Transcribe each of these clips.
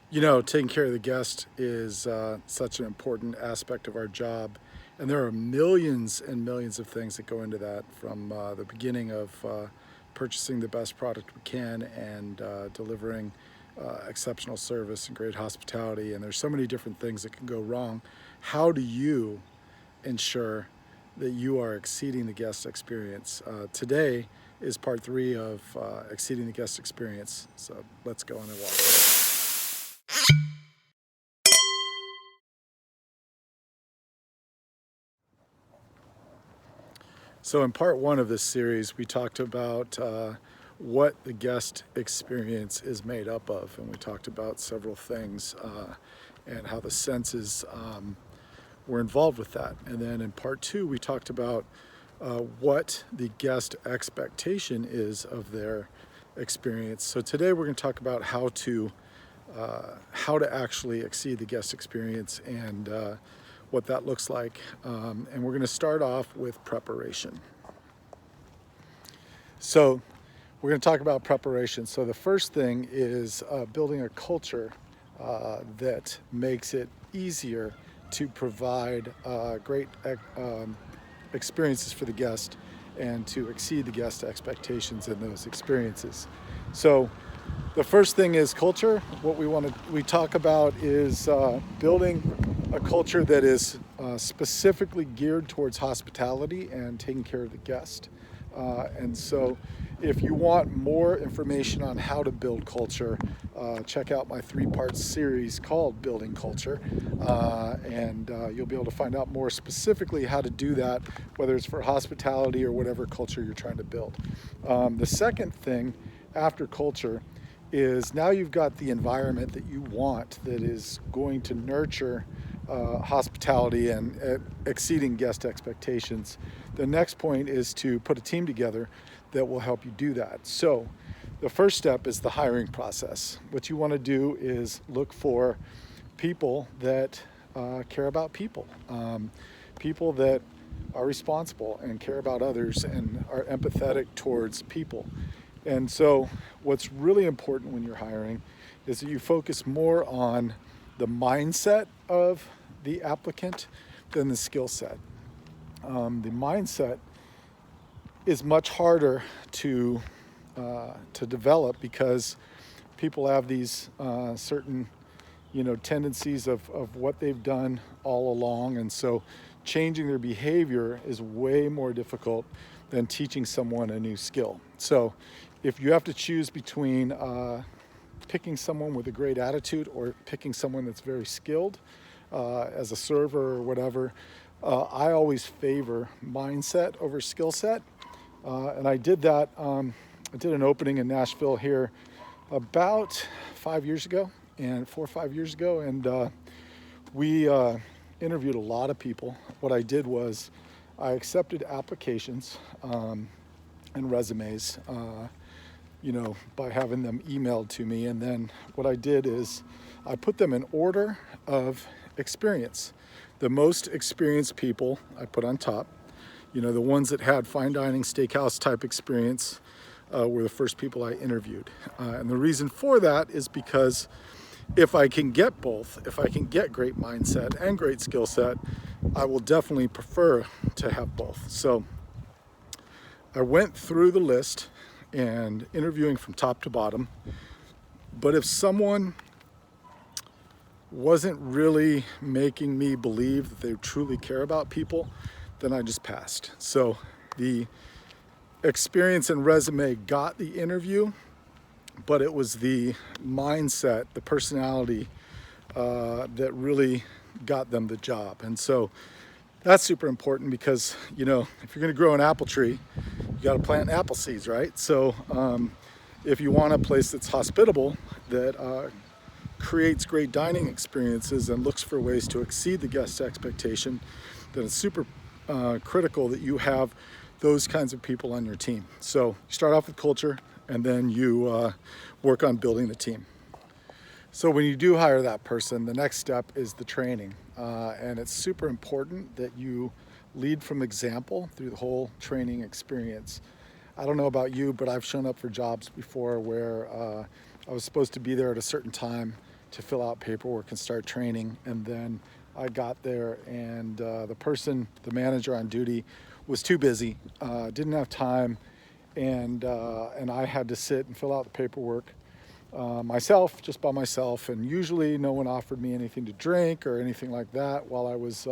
You know, taking care of the guest is such an important aspect of our job. And there are millions and millions of things that go into that, from the beginning of purchasing the best product we can and delivering exceptional service and great hospitality. And there's so many different things that can go wrong. How do you ensure that you are exceeding the guest experience? Today is part three of exceeding the guest experience. So let's go on and walk. So, in part one of this series, we talked about what the guest experience is made up of, and we talked about several things and how the senses were involved with that. And then in part two, we talked about what the guest expectation is of their experience. So, today we're going to talk about how to actually exceed the guest experience and what that looks like. And we're going to start off with preparation. So we're going to talk about preparation. So the first thing is building a culture that makes it easier to provide great experiences for the guest and to exceed the guest expectations in those experiences. So the first thing is culture. What we talk about is building a culture that is specifically geared towards hospitality and taking care of the guest. And so if you want more information on how to build culture, check out my three-part series called Building Culture. And you'll be able to find out more specifically how to do that, whether it's for hospitality or whatever culture you're trying to build. The second thing after culture is now you've got the environment that you want that is going to nurture hospitality and exceeding guest expectations. The next point is to put a team together that will help you do that. So the first step is the hiring process. What you want to do is look for people that care about people, people that are responsible and care about others and are empathetic towards people. And so what's really important when you're hiring is that you focus more on the mindset of the applicant than the skill set. The mindset is much harder to develop because people have these certain tendencies of what they've done all along, and so changing their behavior is way more difficult than teaching someone a new skill. So if you have to choose between picking someone with a great attitude or picking someone that's very skilled as a server or whatever, I always favor mindset over skill set. And I did that. I did an opening in Nashville here about 5 years ago, and 4 or 5 years ago, and we interviewed a lot of people. What I did was I accepted applications and resumes, by having them emailed to me. And then what I did is I put them in order of experience. The most experienced people I put on top. The ones that had fine dining, steakhouse type experience were the first people I interviewed. And the reason for that is because if I can get both, if I can get great mindset and great skill set, I will definitely prefer to have both. So I went through the list and interviewing from top to bottom. But if someone wasn't really making me believe that they truly care about people, then I just passed. So the experience and resume got the interview, but it was the mindset, the personality that really got them the job. And so that's super important because, if you're going to grow an apple tree, you got to plant apple seeds, right? So if you want a place that's hospitable, that creates great dining experiences and looks for ways to exceed the guest expectation, then it's super critical that you have those kinds of people on your team. So you start off with culture, and then you work on building the team. So when you do hire that person, the next step is the training. And it's super important that you lead from example through the whole training experience. I don't know about you, but I've shown up for jobs before where I was supposed to be there at a certain time, to fill out paperwork and start training. And then I got there, and the manager on duty, was too busy, didn't have time, and I had to sit and fill out the paperwork myself, just by myself. And usually no one offered me anything to drink or anything like that while I was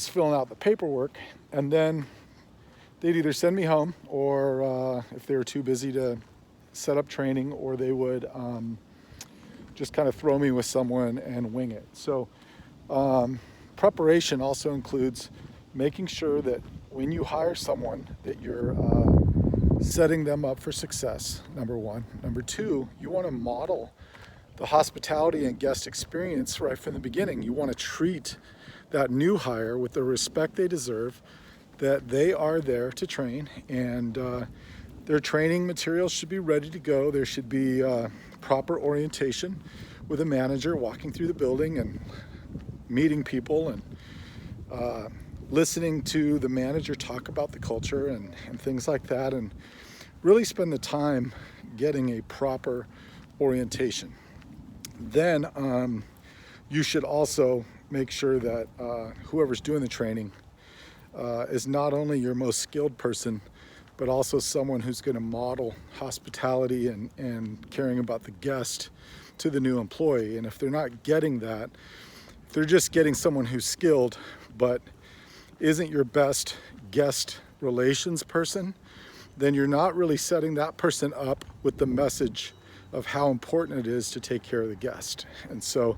filling out the paperwork. And then they'd either send me home, or if they were too busy to set up training, or they would just kind of throw me with someone and wing it. So preparation also includes making sure that when you hire someone, that you're setting them up for success, number one. Number two, you want to model the hospitality and guest experience right from the beginning. You want to treat that new hire with the respect they deserve, that they are there to train, and their training materials should be ready to go. There should be proper orientation with a manager walking through the building and meeting people, and listening to the manager talk about the culture and things like that, and really spend the time getting a proper orientation. Then you should also make sure that whoever's doing the training is not only your most skilled person, but also someone who's going to model hospitality and caring about the guest to the new employee. And if they're not getting that, if they're just getting someone who's skilled but isn't your best guest relations person, then you're not really setting that person up with the message of how important it is to take care of the guest. And so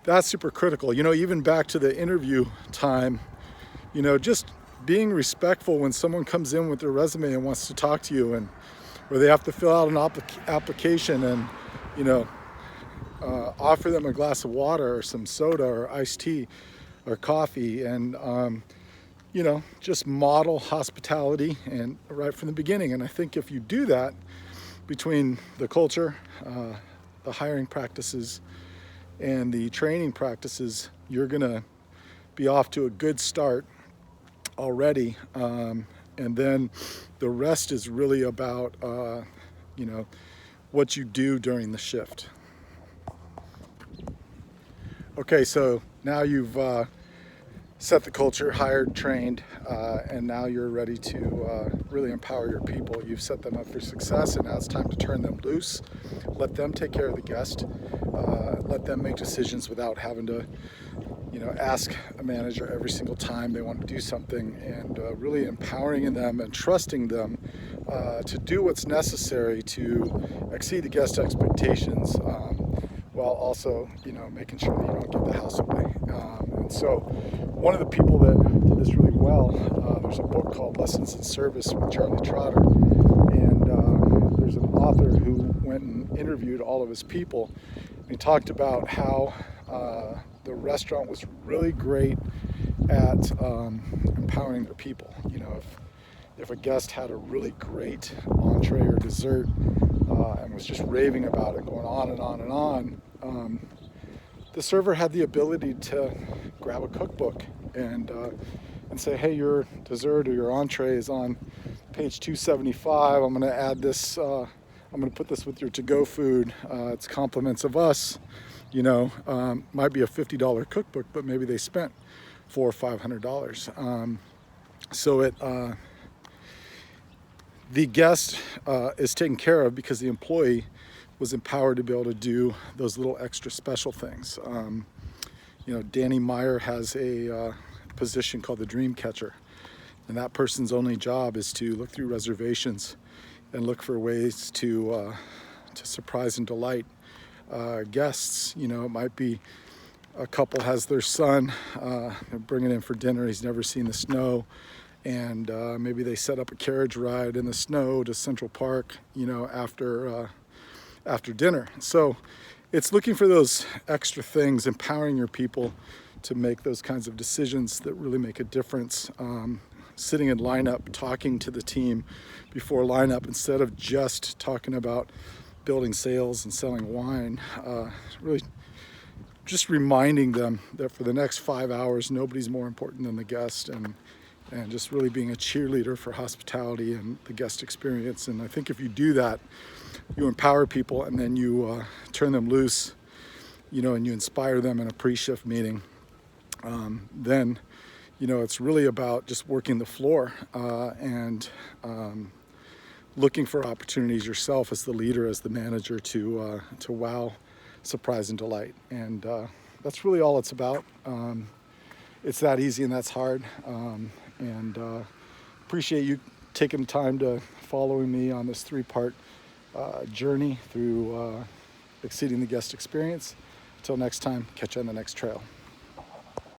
that's super critical. Even back to the interview time, just being respectful when someone comes in with their resume and wants to talk to you, and or they have to fill out an application, and offer them a glass of water or some soda or iced tea or coffee, and just model hospitality and right from the beginning. And I think if you do that, between the culture, the hiring practices, and the training practices, you're gonna be off to a good start already. And then the rest is really about what you do during the shift. Okay, so now you've set the culture, hired, trained, and now you're ready to really empower your people. You've set them up for success, and now it's time to turn them loose. Let them take care of the guest. Let them make decisions without having to, ask a manager every single time they want to do something, and really empowering them and trusting them to do what's necessary to exceed the guest expectations, while also, making sure that you don't give the house away. And so one of the people that did this really well, there's a book called Lessons in Service with Charlie Trotter, and there's an author who went and interviewed all of his people. And he talked about how the restaurant was really great at empowering their people. If a guest had a really great entree or dessert and was just raving about it, going on and on and on, the server had the ability to grab a cookbook and say, hey, your dessert or your entree is on page 275. I'm going to add this, I'm going to put this with your to-go food. It's compliments of us. Might be a $50 cookbook, but maybe they spent $400 or $500. So the guest is taken care of because the employee was empowered to be able to do those little extra special things. Danny Meyer has a position called the dream catcher, and that person's only job is to look through reservations and look for ways to surprise and delight guests. It might be a couple has their son, they're bringing in for dinner, he's never seen the snow, and maybe they set up a carriage ride in the snow to Central Park, after dinner. So it's looking for those extra things, empowering your people to make those kinds of decisions that really make a difference. Sitting in lineup, talking to the team before lineup, instead of just talking about building sales and selling wine, really just reminding them that for the next 5 hours, nobody's more important than the guest, and just really being a cheerleader for hospitality and the guest experience. And I think if you do that, you empower people, and then you turn them loose, and you inspire them in a pre-shift meeting, then it's really about just working the floor and looking for opportunities yourself as the leader, as the manager, to wow, surprise, and delight. And that's really all it's about. It's that easy and that's hard. And appreciate you taking the time to following me on this 3-part journey through exceeding the guest experience. Until next time, catch you on the next trail.